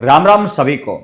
राम राम सभी को।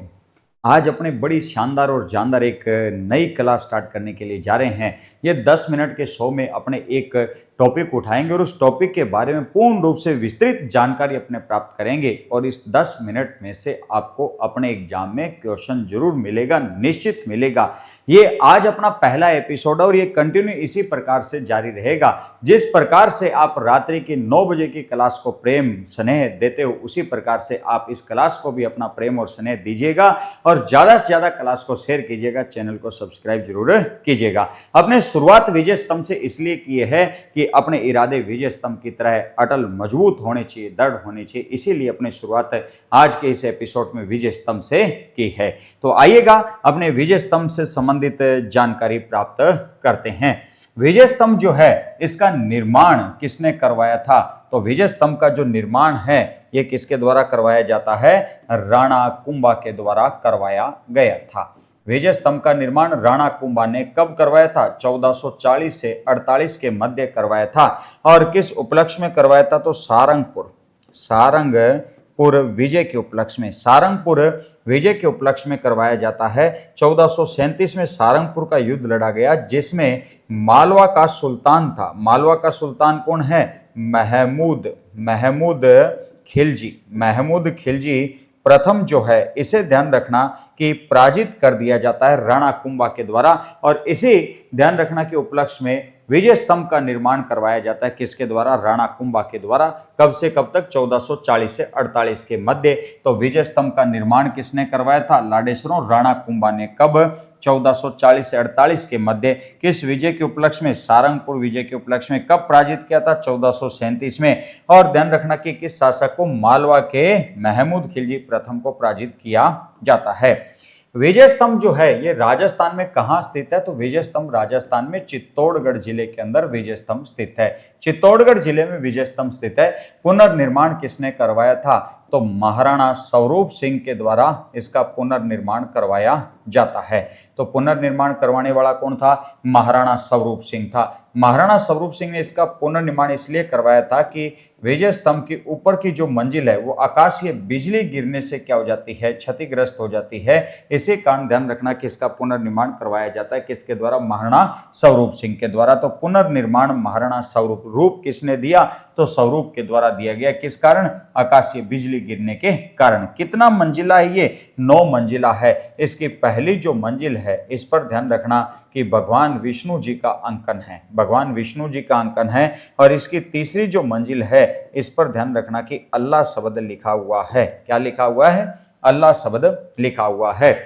आज अपने बड़ी शानदार और जानदार एक नई कला स्टार्ट करने के लिए जा रहे हैं। ये 10 मिनट के शो में अपने एक टॉपिक उठाएंगे और उस टॉपिक के बारे में पूर्ण रूप से विस्तृत जानकारी अपने प्राप्त करेंगे और इस 10 मिनट में से आपको अपने एग्जाम में क्वेश्चन जरूर मिलेगा, निश्चित मिलेगा। ये आज अपना पहला एपिसोड और ये कंटिन्यू इसी प्रकार से जारी रहेगा। जिस प्रकार से आप रात्रि की 9 बजे की क्लास को प्रेम स्नेह देते हो, उसी प्रकार से आप इस क्लास को भी अपना प्रेम और स्नेह दीजिएगा और ज्यादा से ज्यादा क्लास को शेयर कीजिएगा, चैनल को सब्सक्राइब जरूर कीजिएगा। अपने शुरुआत विजय स्तंभ से इसलिए किए है कि अपने इरादे विजय स्तंभ की तरह अटल मजबूत होने चाहिए, दृढ़ होने चाहिए, इसीलिए अपनी शुरुआत आज के इस एपिसोड में विजय स्तंभ से की है। तो आइएगा अपने विजय स्तंभ से संबंधित जानकारी प्राप्त करते हैं। विजय स्तंभ जो है इसका निर्माण किसने करवाया था? तो विजय स्तंभ का जो निर्माण है ये किसके द्वारा करवाया जाता है? राणा कुंभा के द्वारा करवाया गया था। विजय स्तंभ का निर्माण राणा कुंभा ने कब करवाया था? 1440 से 48 के मध्य करवाया था। और किस उपलक्ष्य में करवाया था? तो सारंगपुर विजय के उपलक्ष्य में, सारंगपुर विजय के उपलक्ष्य में करवाया जाता है। 1437 में सारंगपुर का युद्ध लड़ा गया जिसमें मालवा का सुल्तान था। मालवा का सुल्तान कौन है? महमूद खिलजी प्रथम जो है, इसे ध्यान रखना कि पराजित कर दिया जाता है राणा कुंभा के द्वारा। और इसे ध्यान रखना कि उपलक्ष्य में विजय स्तंभ का निर्माण करवाया जाता है किसके द्वारा? राणा कुंभा के द्वारा। कब से कब तक? 1440 से 48 के मध्य। तो विजय स्तंभ का निर्माण किसने करवाया था? लाडेश्वरों राणा कुंभा ने। कब? 1440 से 48 के मध्य। किस विजय के उपलक्ष्य में? सारंगपुर विजय के उपलक्ष्य में। कब पराजित किया था? 1437 में। और ध्यान रखना कि किस शासक को? मालवा के महमूद खिलजी प्रथम को पराजित किया जाता है। विजय स्तंभ जो है ये राजस्थान में कहां स्थित है? तो विजय स्तंभ राजस्थान में चित्तौड़गढ़ जिले के अंदर विजय स्तंभ स्थित है। चित्तौड़गढ़ जिले में विजय स्तंभ स्थित है। पुनर्निर्माण किसने करवाया था? तो महाराणा स्वरूप सिंह के द्वारा इसका पुनर्निर्माण करवाया जाता है। तो पुनर्निर्माण करवाने वाला कौन था? महाराणा स्वरूप सिंह था। महाराणा स्वरूप सिंह ने इसका पुनर्निर्माण इसलिए करवाया था कि विजय स्तंभ के ऊपर की जो मंजिल है वो आकाशीय बिजली गिरने से क्या हो जाती है? क्षतिग्रस्त हो जाती है। इसी कारण ध्यान रखना कि इसका पुनर्निर्माण करवाया जाता है किसके द्वारा? महाराणा स्वरूप सिंह के द्वारा। तो पुनर्निर्माण महाराणा स्वरूप रूप किसने दिया? तो स्वरूप के द्वारा दिया गया। किस कारण? आकाशीय बिजली गिरने के कारण। कितना मंजिला है ये? 9 मंजिला है। इसकी पहली जो मंजिल है इस पर ध्यान रखना कि भगवान विष्णु जी का अंकन है, भगवान विष्णु जी का अंकन है। और इसकी तीसरी जो मंजिल है इस पर ध्यान रखना कि अल्लाह शब्द लिखा हुआ है। क्या लिखा हुआ है? अल्लाह शब्द लिखा हुआ है।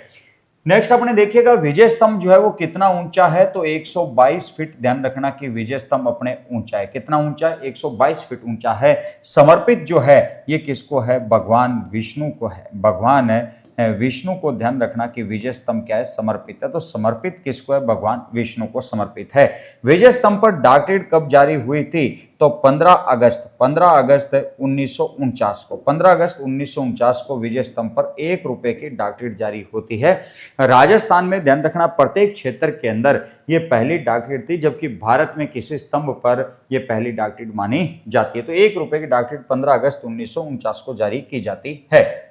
नेक्स्ट अपने देखिएगा विजय स्तंभ जो है वो कितना ऊंचा है? तो 122 फीट। ध्यान रखना कि विजय स्तंभ अपने ऊंचा है। कितना ऊंचा है? 122 फीट ऊंचा है। समर्पित जो है ये किसको है? भगवान विष्णु को है। भगवान विष्णु को ध्यान रखना कि विजय स्तंभ क्या है? समर्पित है। तो समर्पित किसको है? भगवान विष्णु को समर्पित है। विजय स्तंभ पर डाक टिकट कब जारी हुई थी? तो 15 अगस्त 1949 को, 15 अगस्त 1949 को विजय स्तंभ पर 1 रुपए की डाक टिकट जारी होती है। राजस्थान में ध्यान रखना प्रत्येक क्षेत्र के अंदर ये पहली डाक टिकट थी, जबकि भारत में किसी स्तंभ पर यह पहली डाक टिकट मानी जाती है। तो 1 रुपए की डाक टिकट 15 अगस्त 1949 को जारी की जाती है।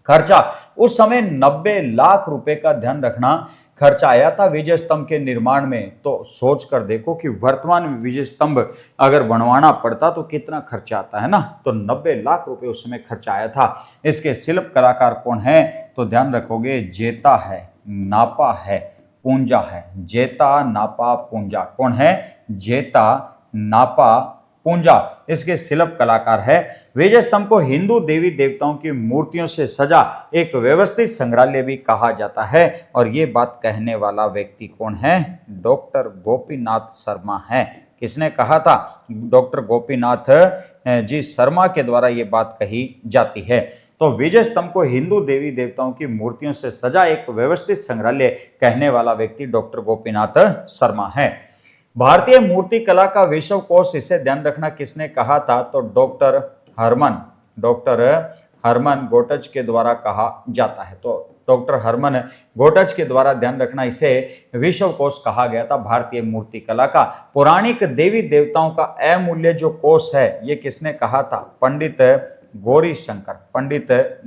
खर्चा उस समय 90 लाख रुपए का ध्यान रखना खर्चा आया था विजय स्तंभ के निर्माण में। तो सोच कर देखो कि वर्तमान में विजय स्तंभ अगर बनवाना पड़ता तो कितना खर्चा आता है ना। तो 90 लाख रुपए उस समय खर्चा आया था। इसके शिल्प कलाकार कौन है? तो ध्यान रखोगे जेता है, नापा है, पूंजा है। जेता, नापा, पूंजा। कौन है? जेता, नापा, पूंजा इसके शिल्प कलाकार है। विजय स्तंभ को हिंदू देवी देवताओं की मूर्तियों से सजा एक व्यवस्थित संग्रहालय भी कहा जाता है। और ये बात कहने वाला व्यक्ति कौन है? डॉक्टर गोपीनाथ शर्मा है। किसने कहा था? डॉक्टर गोपीनाथ जी शर्मा के द्वारा ये बात कही जाती है। तो विजय स्तंभ को हिंदू देवी देवताओं की मूर्तियों से सजा एक व्यवस्थित संग्रहालय कहने वाला व्यक्ति डॉक्टर गोपीनाथ शर्मा है। भारतीय मूर्ति कला का विश्व कोश, इसे ध्यान रखना किसने कहा था? तो डॉक्टर हरमन गोटज के द्वारा कहा जाता है। तो डॉक्टर हरमन गोटज के द्वारा ध्यान रखना इसे विश्व कोश कहा गया था भारतीय मूर्ति कला का। पौराणिक देवी देवताओं का अमूल्य जो कोश है ये किसने कहा था? पंडित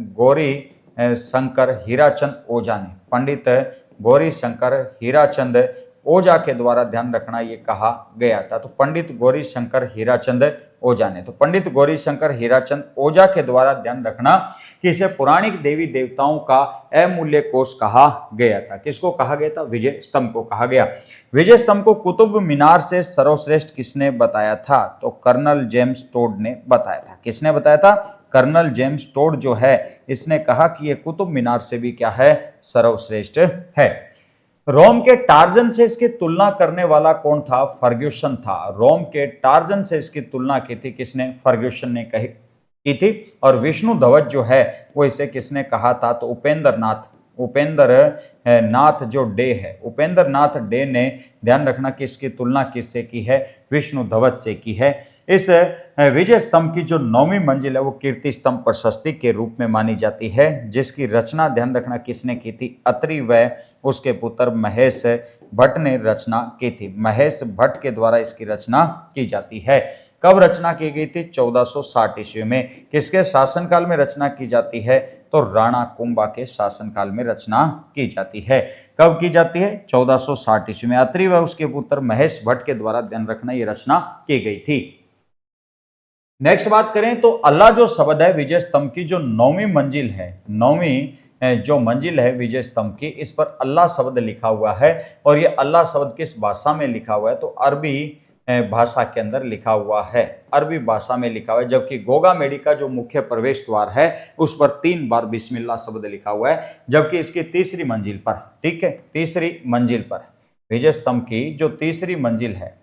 गौरी शंकर हीराचंद ओझा ने, पंडित गौरी शंकर हीराचंद ओझा के द्वारा ध्यान रखना ये कहा गया था। तो पंडित गौरी शंकर हीराचंद ओझा ने, तो पंडित गौरी शंकर हीराचंद ओझा के द्वारा ध्यान रखना कि इसे पौराणिक देवी देवताओं का अमूल्य कोष कहा गया था। किसको कहा गया था? विजय स्तंभ को कहा गया। विजय स्तंभ को कुतुब मीनार से सर्वश्रेष्ठ किसने बताया था? तो कर्नल जेम्स टोड ने बताया था। किसने बताया था? कर्नल जेम्स टोड जो है इसने कहा कि यह कुतुब मीनार से भी क्या है? सर्वश्रेष्ठ है। रोम के टार्जन से इसकी तुलना करने वाला कौन था? फर्ग्यूसन था। रोम के टार्जन से इसकी तुलना की थी किसने? फर्ग्यूसन ने की थी। और विष्णु धवज जो है वो इसे किसने कहा था? तो उपेंद्र नाथ जो डे है, उपेंद्र नाथ डे ने ध्यान रखना कि इसकी तुलना किससे की है? विष्णु धवज से की है। इस विजय स्तंभ की जो 9वीं मंजिल है वो कीर्ति स्तंभ प्रशस्ति के रूप में मानी जाती है, जिसकी रचना ध्यान रखना किसने की थी? अत्रि व उसके पुत्र महेश भट्ट ने रचना की थी। महेश भट्ट के द्वारा इसकी रचना की जाती है। कब रचना की गई थी? 1460 ईस्वी में। किसके शासनकाल में रचना की जाती है? तो राणा कुंभा के शासनकाल में रचना की जाती है। कब की जाती है? 1460 ईस्वी में। अत्रि व उसके पुत्र महेश भट्ट के द्वारा ध्यान रखना ये रचना की गई थी। नेक्स्ट बात करें तो अल्लाह जो शब्द है विजय स्तंभ की जो 9वीं मंजिल है, 9वीं जो मंजिल है विजय स्तंभ की, इस पर अल्लाह शब्द लिखा हुआ है। और ये अल्लाह शब्द किस भाषा में लिखा हुआ है? तो अरबी भाषा के अंदर लिखा हुआ है, अरबी भाषा में लिखा हुआ है। जबकि गोगा मेडी का जो मुख्य प्रवेश द्वार है उस पर 3 बार बिस्मिल्लाह शब्द लिखा हुआ है। जबकि इसकी तीसरी मंजिल पर, ठीक है, तीसरी मंजिल पर विजय स्तंभ की जो तीसरी मंजिल है,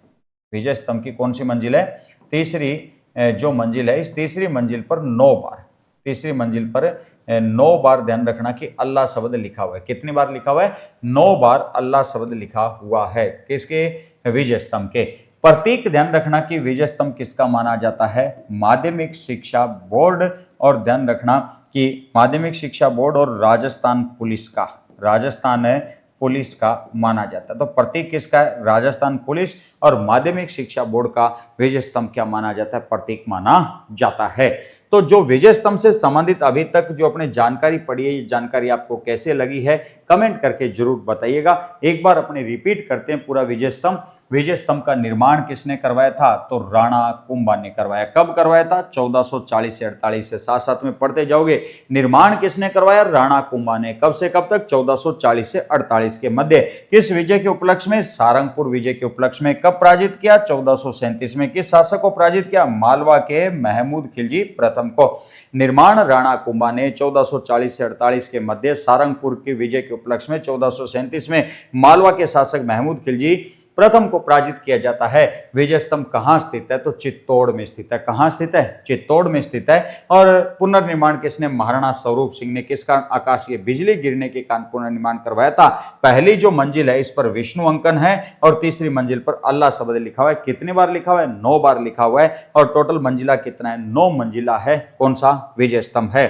विजय स्तंभ की कौन सी मंजिल है? तीसरी जो मंजिल है, इस तीसरी मंजिल पर 9 बार, तीसरी मंजिल पर 9 बार ध्यान रखना कि अल्लाह शब्द लिखा हुआ है। कितनी बार लिखा हुआ है? 9 बार अल्लाह शब्द लिखा हुआ है। किसके? विजय स्तंभ के। प्रतीक ध्यान रखना कि विजय स्तंभ किसका माना जाता है? माध्यमिक शिक्षा बोर्ड। और ध्यान रखना कि माध्यमिक शिक्षा बोर्ड और राजस्थान पुलिस का, राजस्थान पुलिस का माना जाता है। तो प्रतीक किसका है? राजस्थान पुलिस। और माध्यमिक शिक्षा बोर्ड का विजय स्तंभ क्या माना जाता है? प्रतीक माना जाता है। तो जो विजय स्तंभ से संबंधित अभी तक जो अपने जानकारी पढ़ी है, ये जानकारी आपको कैसे लगी है कमेंट करके जरूर बताइएगा। एक बार अपने रिपीट करते हैं पूरा विजय स्तंभ। विजय स्तंभ का निर्माण किसने करवाया था? तो राणा कुंभा ने करवाया। कब करवाया था? 1440 से 48 से। साथ साथ में पढ़ते जाओगे। निर्माण किसने करवाया? राणा कुंभा ने। कब से कब तक? 1440 से 48 के मध्य। किस विजय के उपलक्ष्य में? सारंगपुर विजय के उपलक्ष्य में। कब पराजित किया? 1437 में। किस शासक को पराजित किया? मालवा के महमूद खिलजी प्रथम को। निर्माण राणा कुंभा ने 1440 से 48 के मध्य सारंगपुर के विजय के उपलक्ष्य में 1437 में मालवा के शासक महमूद खिलजी प्रथम को पराजित किया जाता है। विजय स्तंभ कहां स्थित है? तो चित्तौड़ में स्थित है। कहां स्थित है? चित्तौड़ में स्थित है। और पुनर्निर्माण किसने? महाराणा स्वरूप सिंह ने। किस कारण? आकाशीय बिजली गिरने के कारण पुनर्निर्माण करवाया था। पहली जो मंजिल है इस पर विष्णु अंकन है और तीसरी मंजिल पर अल्लाह शब्द लिखा हुआ है। कितनी बार लिखा हुआ है? 9 बार लिखा हुआ है। और टोटल मंजिला कितना है? 9 मंजिला है। कौन सा? विजय स्तंभ है।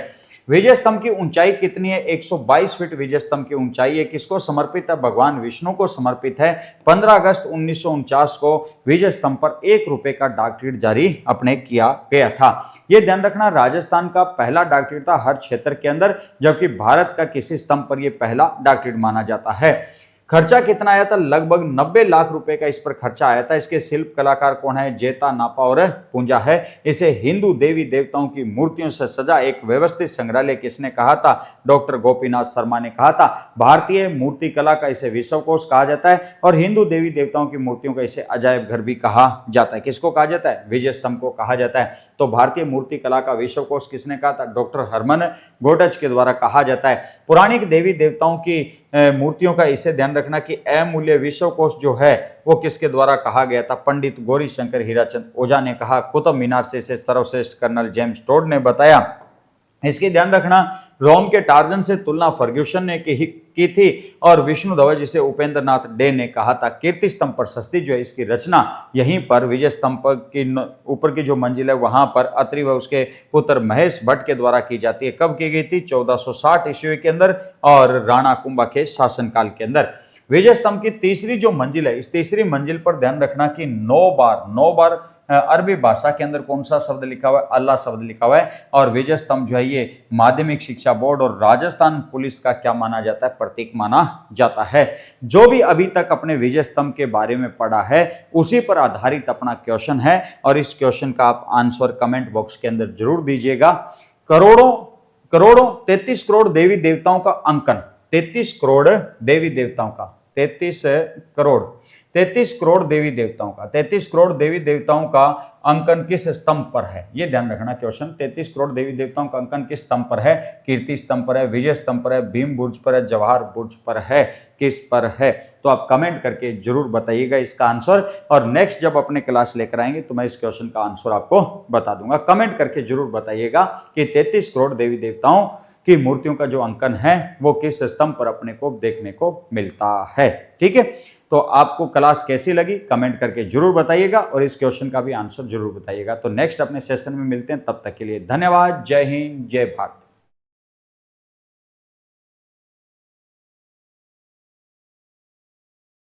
विजय स्तंभ की ऊंचाई कितनी है? 122 फीट विजय स्तंभ की ऊंचाई है। किसको समर्पित है? भगवान विष्णु को समर्पित है। 15 अगस्त 1949 को विजय स्तंभ पर 1 रुपए का डाक टिकट जारी अपने किया गया था। यह ध्यान रखना राजस्थान का पहला डाक टिकट था हर क्षेत्र के अंदर, जबकि भारत का किसी स्तंभ पर यह पहला डाक टिकट माना जाता है। खर्चा कितना आया था? लगभग 90 लाख रुपए का इस पर खर्चा आया था। इसके शिल्प कलाकार कौन है? जेता, नापा और पूंजा है। इसे हिंदू देवी देवताओं की मूर्तियों से सजा एक व्यवस्थित संग्रहालय किसने कहा था? डॉक्टर गोपीनाथ शर्मा ने कहा था। भारतीय मूर्ति कला का इसे विश्वकोश कहा जाता है और हिंदू देवी देवताओं की मूर्तियों का इसे अजायब घर भी कहा जाता है। किसको कहा जाता है? विजय स्तंभ को कहा जाता है। तो भारतीय मूर्ति कला का विश्वकोश किसने कहा था? डॉक्टर हरमन गोटच के द्वारा कहा जाता है। पौराणिक देवी देवताओं की मूर्तियों का इसे ध्यान रखना कि अमूल्य विश्वकोश जो है वो किसके द्वारा कहा गया था? पंडित गौरी शंकर हीराचंद ओझा ने कहा। कुतुब मीनार से इसे सर्वश्रेष्ठ कर्नल जेम्स टोड ने बताया। इसकी ध्यान रखना रोम के टार्जन से तुलना फर्ग्यूसन ने की थी और विष्णु धवज इसे उपेंद्र नाथ डे ने कहा था। कीर्ति स्तंभ प्रशस्ति जो है इसकी रचना यहीं पर विजय स्तंभ की ऊपर की जो मंजिल है वहां पर अत्रि व उसके पुत्र महेश भट्ट के द्वारा की जाती है। कब की गई थी? 1460 ईस्वी के अंदर और राणा कुंभा के शासनकाल के अंदर। विजय स्तंभ की तीसरी जो मंजिल है इस तीसरी मंजिल पर ध्यान रखना कि 9 बार अरबी भाषा के अंदर कौन सा शब्द लिखा हुआ है? अल्लाह शब्द लिखा हुआ है। और विजय स्तंभ जो है ये माध्यमिक शिक्षा बोर्ड और राजस्थान पुलिस का क्या माना जाता है? प्रतीक माना जाता है। जो भी अभी तक अपने विजय स्तंभ के बारे में पढ़ा है उसी पर आधारित अपना क्वेश्चन है और इस क्वेश्चन का आप आंसर कमेंट बॉक्स के अंदर जरूर दीजिएगा। करोड़ों करोड़ों 33 करोड़ देवी देवताओं का अंकन, 33 करोड़ देवी देवताओं का, 33 करोड़ 33 करोड़ देवी देवताओं का, 33 करोड़ देवी देवताओं का अंकन किस स्तंभ पर है? ये ध्यान रखना क्वेश्चन। 33 करोड़ देवी देवताओं का अंकन किस स्तंभ पर है? कीर्ति स्तंभ पर है, विजय स्तंभ पर है, भीम बुर्ज पर है, जवाहर बुर्ज पर है, किस पर है? तो आप कमेंट करके जरूर बताइएगा इसका आंसर। और नेक्स्ट जब अपने क्लास लेकर आएंगे तो मैं इस क्वेश्चन का आंसर आपको बता दूंगा। कमेंट करके जरूर बताइएगा कि 33 करोड़ देवी देवताओं की मूर्तियों का जो अंकन है वो किस स्तंभ पर अपने को देखने को मिलता है। ठीक है, तो आपको क्लास कैसी लगी कमेंट करके जरूर बताइएगा और इस क्वेश्चन का भी आंसर जरूर बताइएगा। तो नेक्स्ट अपने सेशन में मिलते हैं, तब तक के लिए धन्यवाद। जय हिंद, जय भारत।